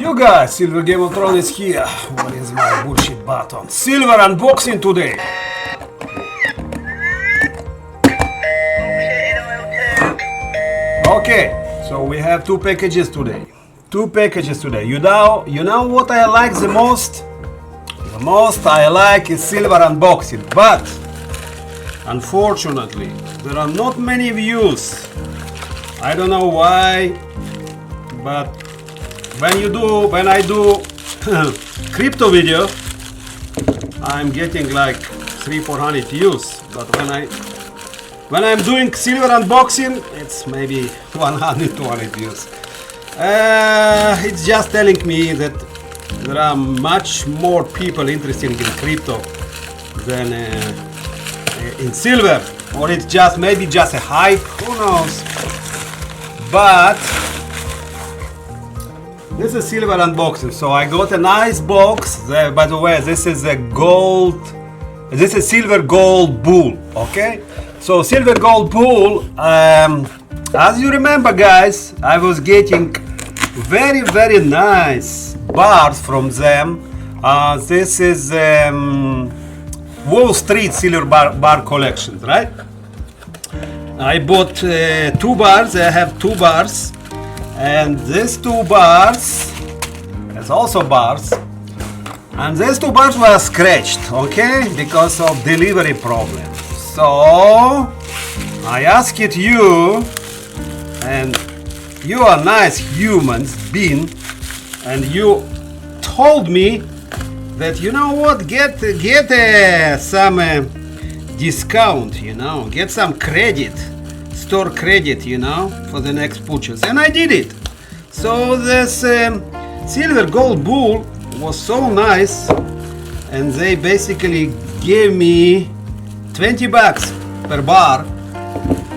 You guys, silverGameOfThrone is here. What is my bullshit button? Silver unboxing today. Okay, so we have two packages today. You know what I like the most? The most I like is silver unboxing, but unfortunately there are not many views. I don't know why, but when I do crypto video, I'm getting like 300-400 views, but when I'm doing silver unboxing, it's maybe 100-200 views. It's just telling me that there are much more people interested in crypto than in silver, or it's just maybe just a hype, who knows. But this is silver unboxing, so I got a nice box. By the way, this is silver gold bull. Okay, so silver gold bull. As you remember, guys, I was getting very nice bars from them. This is Wall Street silver bar collections, right? I bought 2 bars. I have 2 bars, and these 2 bars, there's also bars, and these 2 bars were scratched, okay, because of delivery problem. So I asked you, and you are nice humans being, and you told me that, you know what, get some discount, you know, get some credit, store credit, you know, for the next purchase, and I did it. So this silver gold bull was so nice, and they basically gave me $20 per bar,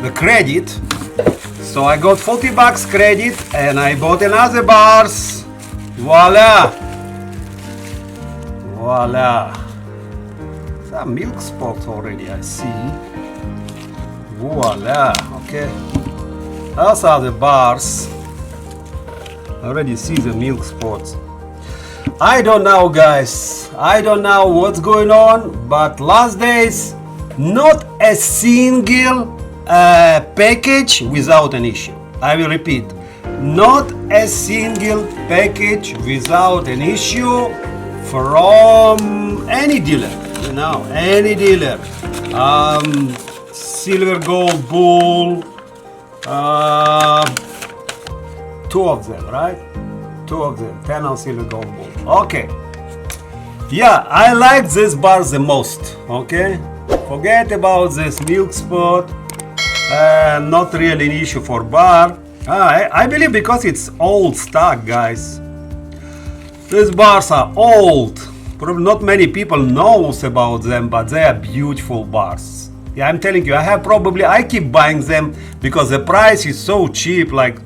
the credit. So I got $40 credit, and I bought another bars. Voila! Some milk spots already, I see. Voila! Okay. Those are the bars. I already see the milk spots. I don't know, guys. I don't know what's going on, but last days, not a single package without an issue. I will repeat, not a single package without an issue from any dealer, you know, any dealer. Silver gold bull, 2 of them, right? 2 of them, 10 on silver gold bull. Okay, yeah, I like this bar the most. Okay, forget about this milk spot. Not really an issue for bar. I believe because it's old stock, guys. These bars are old. Probably not many people knows about them, but they are beautiful bars. Yeah, I'm telling you, I keep buying them because the price is so cheap. Like,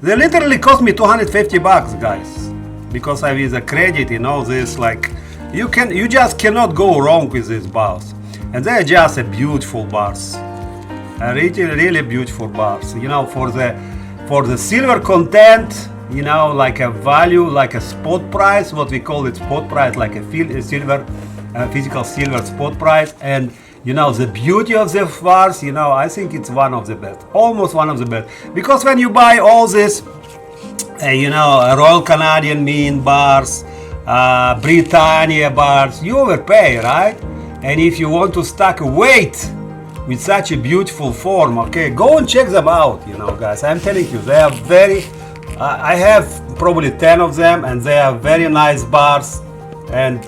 they literally cost me $250, guys, because I have a credit and all this. Like, you just cannot go wrong with these bars, and they're just a beautiful bars. Really beautiful bars, you know, for the silver content, you know, like a value, like a spot price, what we call it, spot price, like a silver, physical silver spot price. And you know, the beauty of the bars, you know, I think it's one of the best, almost one of the best, because when you buy all this, you know, Royal Canadian Mint bars, Britannia bars, you overpay, right? And if you want to stack weight with such a beautiful form, okay, go and check them out, you know, guys. I'm telling you, they are very, I have probably 10 of them, and they are very nice bars, and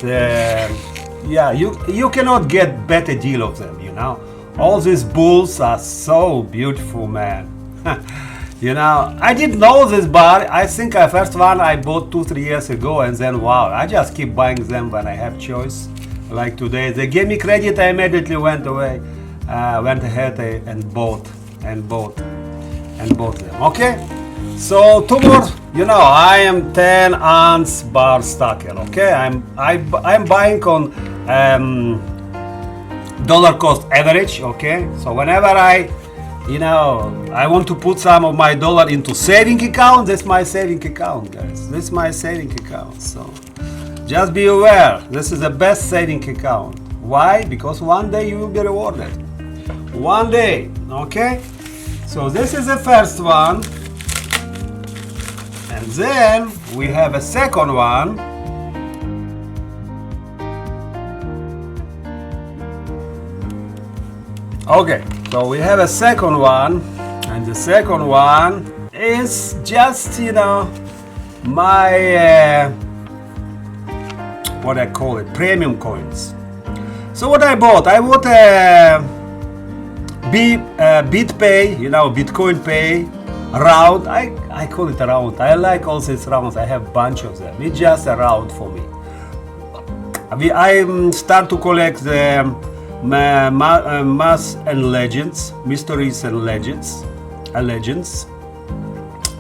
yeah, you cannot get better deal of them, you know. All these bulls are so beautiful, man. You know, I didn't know this bar. I think the first one I bought 2-3 years ago, and then wow, I just keep buying them when I have choice. Like today, they gave me credit, I immediately went ahead and bought them. Okay, so 2 more. You know, I am 10 ounce bar stacker. Okay, I'm buying on dollar cost average. Okay, so whenever I you know, I want to put some of my dollar into saving account. That's my saving account, guys. This is my saving account. So just be aware, this is the best saving account. Why? Because one day you will be rewarded. One day, okay? So this is the first one. And then we have a second one. Okay, so we have a second one, and the second one is just, you know, my what I call it, premium coins. So what I bought a BitPay, you know, Bitcoin Pay round. I call it a round. I like all these rounds. I have a bunch of them. It's just a round for me. I start to collect the mass and legends, mysteries and legends.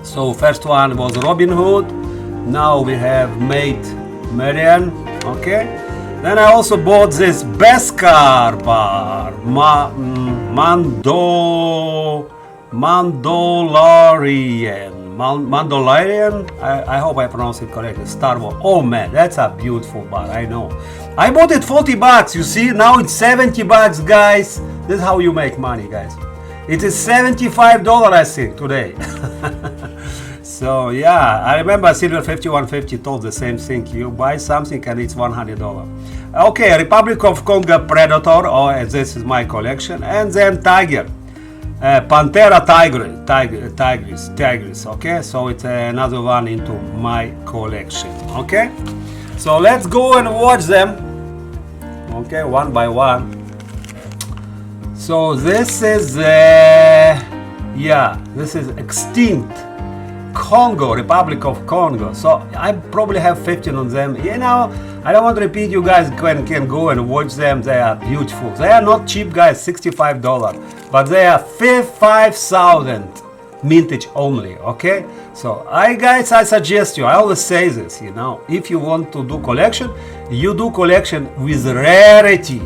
So first one was Robin Hood. Now we have Marian. Okay. Then I also bought this Beskar bar, Mandalorian. I hope I pronounce it correctly. Star Wars. Oh man, that's a beautiful bar. I know. I bought it $40. You see, now it's $70, guys. This is how you make money, guys. It is $75, I think, today. So yeah, I remember Silver 5150 told the same thing. You buy something and it's $100. Okay, Republic of Congo Predator. Oh, this is my collection. And then Tiger. Pantera tigris. Okay, so it's another one into my collection. Okay, so let's go and watch them. Okay, one by one. So this is this is extinct Congo, Republic of Congo. So I probably have 15 on them. You know, I don't want to repeat. You guys can go and watch them. They are beautiful. They are not cheap, guys. $65, but they are 5,000 mintage only. Okay. So I suggest you. I always say this. You know, if you want to do collection, you do collection with rarity.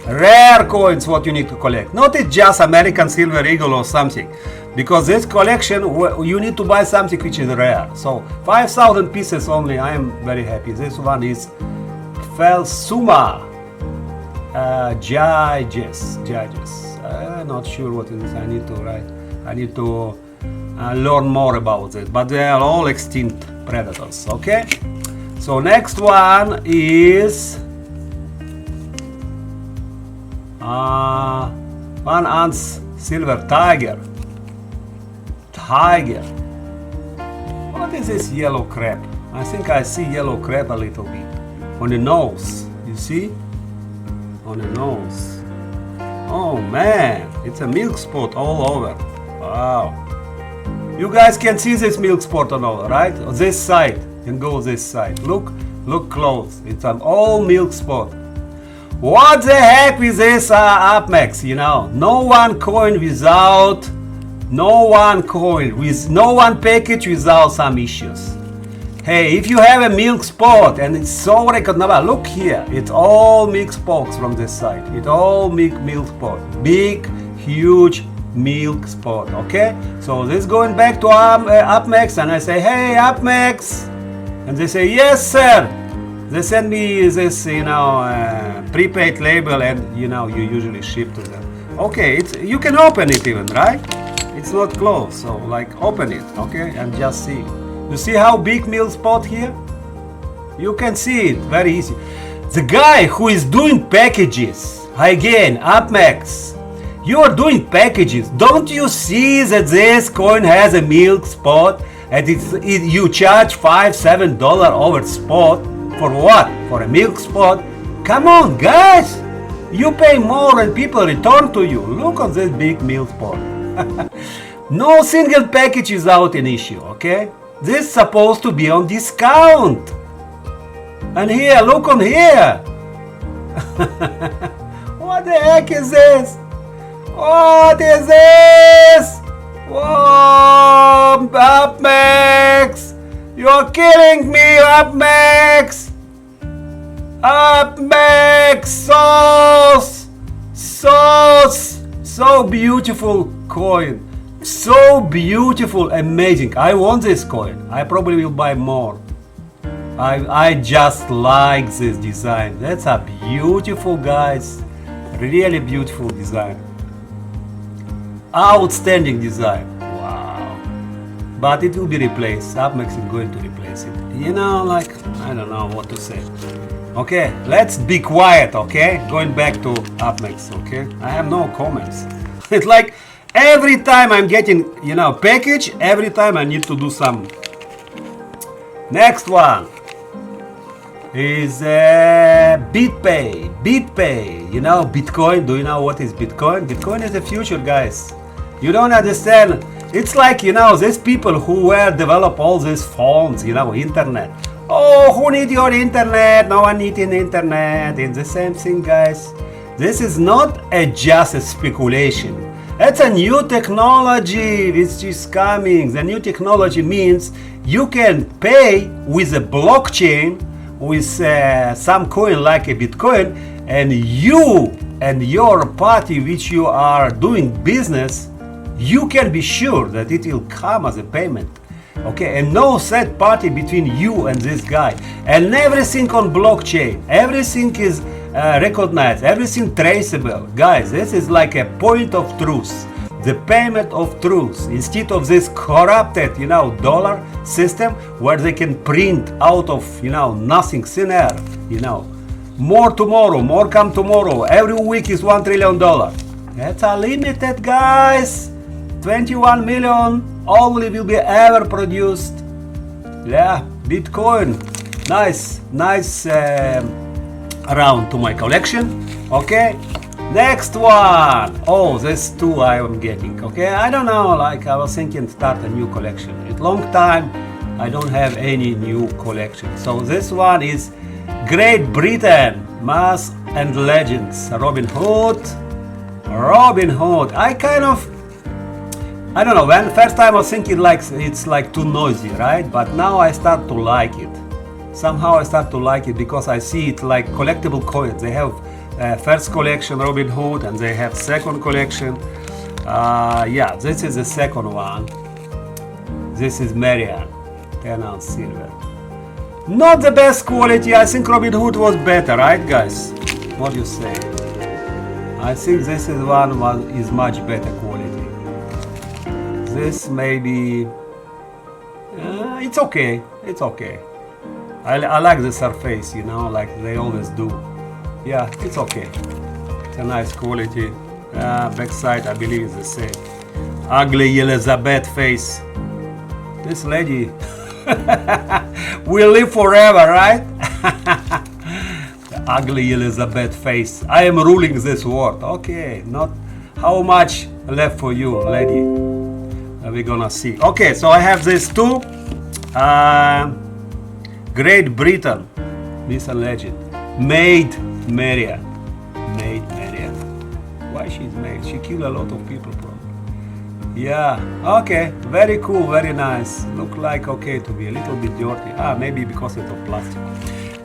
Rare coins, what you need to collect. Not just American Silver Eagle or something. Because this collection, you need to buy something which is rare. So 5,000 pieces only. I am very happy. This one is Felsuma Judges. I'm not sure what it is. I need to learn more about it. But they are all extinct predators. Okay. So next one is 1 ounce silver tiger. What is this yellow crab? I think I see yellow crab a little bit on the nose. You see? On the nose. Oh man, it's a milk spot all over. Wow. You guys can see this milk spot all over, right? On this side. You can go this side. Look close. It's an all milk spot. What the heck is this UpMax? You know, no one package without some issues. Hey, if you have a milk spot and it's so recognizable, look here, it's all milk spots from this side. It's all milk spot, big, huge milk spot. Okay, so this is going back to UpMax, and I say, hey, UpMax, and they say, yes, sir. They send me this, you know, prepaid label, and you know, you usually ship to them. Okay, you can open it even, right? It's not closed, so like open it, okay, and just see. You see how big milk spot here? You can see it very easy. The guy who is doing packages, again, UpMax, you are doing packages. Don't you see that this coin has a milk spot and you charge $5-7 over spot? For what? For a milk spot? Come on, guys! You pay more and people return to you. Look at this big milk spot. No single package is out an issue, okay? This is supposed to be on discount. And here, look on here. What the heck is this? What is this? Whoa, UpMax! You're killing me, UpMax! UpMax! So So beautiful coin. So beautiful, amazing. I want this coin. I probably will buy more. I just like this design. That's a beautiful, guys. Really beautiful design. Outstanding design. Wow. But it will be replaced. AppMax is going to replace it. You know, like, I don't know what to say. Okay, let's be quiet, okay? Going back to AppMax, okay? I have no comments. It's like every time I'm getting, you know, package, every time I need to do some. Next one is BitPay. BitPay, you know, Bitcoin. Do you know what is Bitcoin? Bitcoin is the future, guys. You don't understand. It's like, you know, these people who were develop all these phones, you know, internet. Oh, who need your internet? No one needs an internet. It's the same thing, guys. This is not just a speculation. It's a new technology which is coming. The new technology means you can pay with a blockchain, with some coin like a Bitcoin, and you and your party which you are doing business, you can be sure that it will come as a payment. Okay, and no third party between you and this guy. And everything on blockchain, everything is recognized, everything traceable. Guys, this is like a point of truth. The payment of truth, instead of this corrupted, you know, dollar system where they can print out of, you know, nothing, thin air, you know, more tomorrow, more come tomorrow, every week is $1 trillion. That's unlimited, guys. 21 million only will be ever produced. Yeah, Bitcoin, nice round to my collection. Okay, next one. Oh, there's two I am getting. Okay, I don't know, like I was thinking start a new collection. It's long time I don't have any new collection. So this one is Great Britain, Mass and Legends, Robin Hood. I don't know, when first time I was thinking like it's like too noisy, right? But now I start to like it. Somehow I start to like it because I see it like collectible coins. They have first collection Robin Hood and they have second collection. Yeah, this is the second one. This is Marian, 10 ounce silver. Not the best quality. I think Robin Hood was better, right, guys? What do you say? I think this is is much better quality. This maybe it's okay. It's okay. I like the surface, you know, like they always do. Yeah, it's okay. It's a nice quality. Backside, I believe, is the same. Ugly Elizabeth face. This lady will live forever, right? The ugly Elizabeth face. I am ruling this world. Okay, not how much left for you, lady. We're gonna see. Okay, so I have these two. Great Britain, this a legend. Maid Marian. Why she's made? She killed a lot of people, probably. Yeah. Okay. Very cool. Very nice. Look like okay to be a little bit dirty. Maybe because it's of plastic.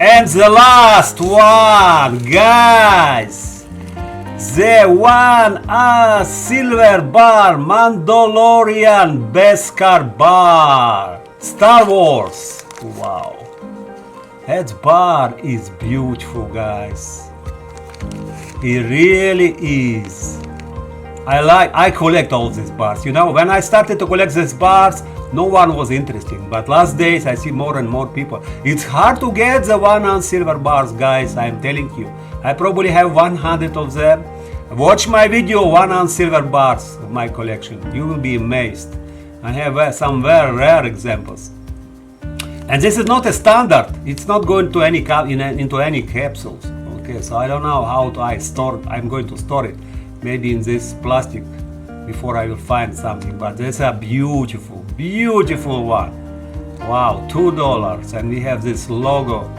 And the last one, guys. The one silver bar, Mandalorian Beskar bar, Star Wars. Wow, that bar is beautiful, guys. It really is. I collect all these bars. You know, when I started to collect these bars, no one was interested. But last days I see more and more people. It's hard to get the 1 ounce silver bars, guys. I'm telling you. I probably have 100 of them. Watch my video, 1 ounce silver bars of my collection. You will be amazed. I have some very rare examples. And this is not a standard. It's not going to into any capsules. Okay, so I don't know how to store. I'm going to store it. Maybe in this plastic before I will find something. But this is a beautiful, beautiful one. Wow, $2. And we have this logo.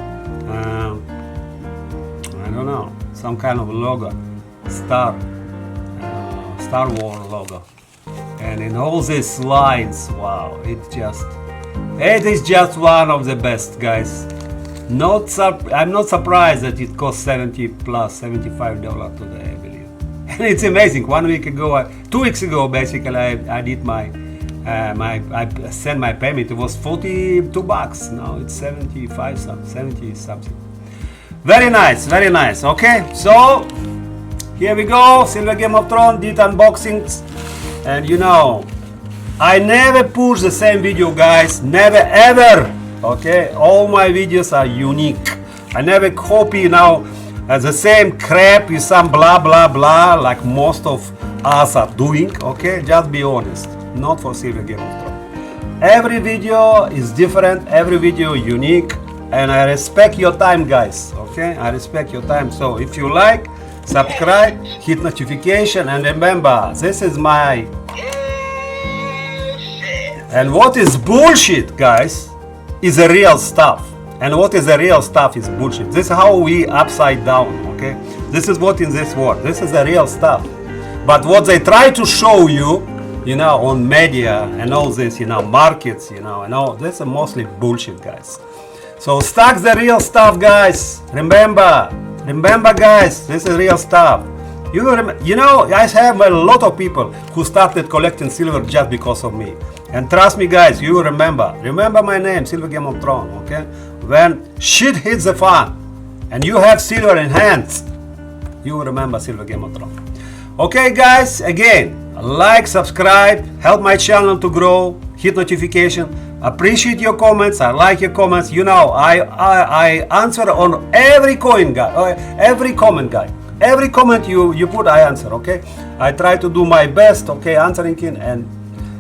I don't know, some kind of logo. Star Wars logo. And in all these lines, wow, it is just one of the best, guys. I'm not surprised that it costs $70 plus $75 today, I believe. And it's amazing. 1 week ago, 2 weeks ago, basically, I did I sent my payment. It was $42. Now it's 75 something, 70 something. Very nice, very nice. Okay, so here we go. Silver Game of Thrones did unboxings, and you know, I never push the same video, guys. Never ever. Okay, all my videos are unique. I never copy the same crap with some blah blah blah like most of us are doing. Okay, just be honest. Not for Silver Game of Thrones. Every video is different. Every video unique, and I respect your time, guys. Okay, I respect your time. So if you like, subscribe, hit notification, and remember, this is my. And what is bullshit, guys, is the real stuff. And what is the real stuff is bullshit. This is how we upside down, okay? This is what in this world. This is the real stuff. But what they try to show you, you know, on media and all this, you know, markets, you know, and all this is mostly bullshit, guys. So stack the real stuff, guys. Remember, guys, this is real stuff. You know, I have a lot of people who started collecting silver just because of me. And trust me, guys, you remember my name, Silver Game of Thrones, okay? When shit hits the fan and you have silver in hands, you will remember Silver Game of Thrones. Okay, guys, again, like, subscribe, help my channel to grow, hit notification. Appreciate your comments. I like your comments. You know, I answer on every comment, guy. Every comment you put, I answer. Okay, I try to do my best. Okay, answering it, and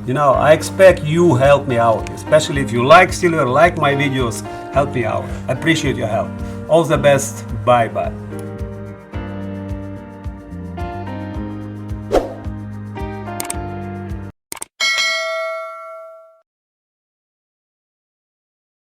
you know, I expect you help me out, especially if you like silver, like my videos. Help me out. I appreciate your help. All the best. Bye bye.